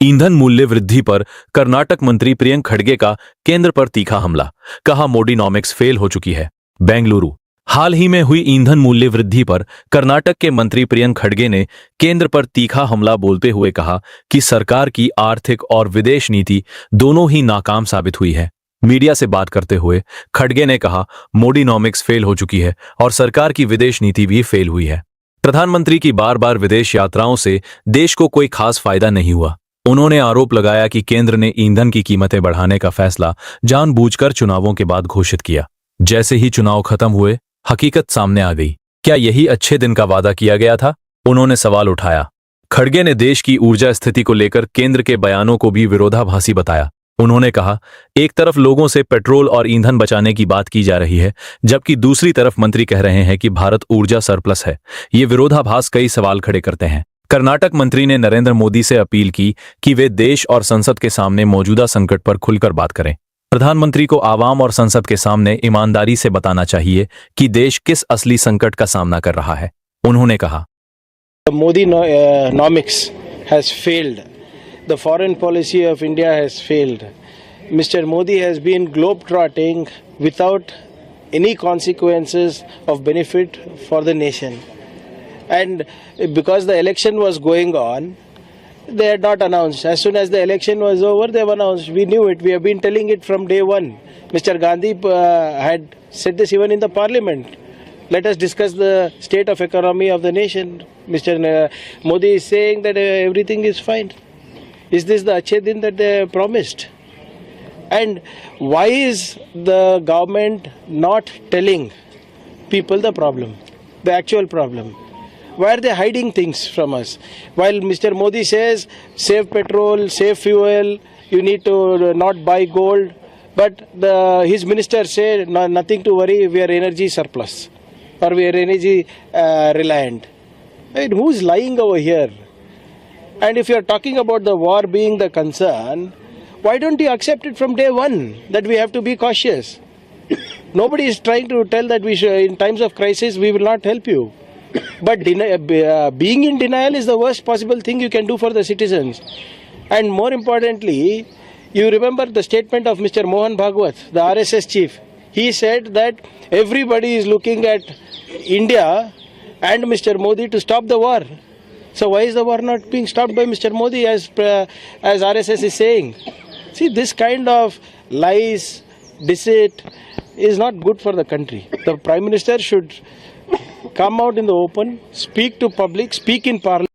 ईंधन मूल्य वृद्धि पर कर्नाटक मंत्री प्रियंक खड़गे का केंद्र पर तीखा हमला, कहा मोडीनॉमिक्स फेल हो चुकी है। बेंगलुरु। हाल ही में हुई ईंधन मूल्य वृद्धि पर कर्नाटक के मंत्री प्रियंक खड़गे ने केंद्र पर तीखा हमला बोलते हुए कहा कि सरकार की आर्थिक और विदेश नीति दोनों ही नाकाम साबित हुई है। मीडिया से बात करते हुए खड़गे ने कहा, मोडीनॉमिक्स फेल हो चुकी है और सरकार की विदेश नीति भी फेल हुई है। प्रधानमंत्री की बार बार विदेश यात्राओं से देश को कोई खास फायदा नहीं हुआ। उन्होंने आरोप लगाया कि केंद्र ने ईंधन की कीमतें बढ़ाने का फैसला जानबूझकर चुनावों के बाद घोषित किया। जैसे ही चुनाव खत्म हुए, हकीकत सामने आ गई। क्या यही अच्छे दिन का वादा किया गया था? उन्होंने सवाल उठाया। खड़गे ने देश की ऊर्जा स्थिति को लेकर केंद्र के बयानों को भी विरोधाभासी बताया। उन्होंने कहा, एक तरफ लोगों से पेट्रोल और ईंधन बचाने की बात की जा रही है, जबकि दूसरी तरफ मंत्री कह रहे हैं कि भारत ऊर्जा सरप्लस है। ये विरोधाभास कई सवाल खड़े करते हैं। कर्नाटक मंत्री ने नरेंद्र मोदी से अपील की कि वे देश और संसद के सामने मौजूदा संकट पर खुलकर बात करें। प्रधानमंत्री को आवाम और संसद के सामने ईमानदारी से बताना चाहिए कि देश किस असली संकट का सामना कर रहा है। उन्होंने कहा, Modenomics has failed. The foreign policy of India has failed. Mr. Modi has been globe-trotting without any consequences of benefit for the nation. And because the election was going on, they had not announced. As soon as the election was over, they have announced. We knew it. We have been telling it from day one. Mr. Gandhi had said this even in the parliament. Let us discuss the state of economy of the nation. Mr. Modi is saying that everything is fine. Is this the Achhe Din that they promised? And why is the government not telling people the problem, the actual problem? Why are they hiding things from us? While Mr. Modi says, save petrol, save fuel, you need to not buy gold. But his minister said, no, nothing to worry, we are energy surplus or we are energy reliant. I mean, who's lying over here? And if you are talking about the war being the concern, why don't you accept it from day one that we have to be cautious? Nobody is trying to tell that we should, in times of crisis, we will not help you. But being in denial is the worst possible thing you can do for the citizens. And more importantly, you remember the statement of Mr. Mohan Bhagwat, the RSS chief. He said that everybody is looking at India and Mr. Modi to stop the war. So why is the war not being stopped by Mr. Modi as RSS is saying? See, this kind of lies, deceit is not good for the country. The Prime Minister should come out in the open, speak to public, speak in Parliament.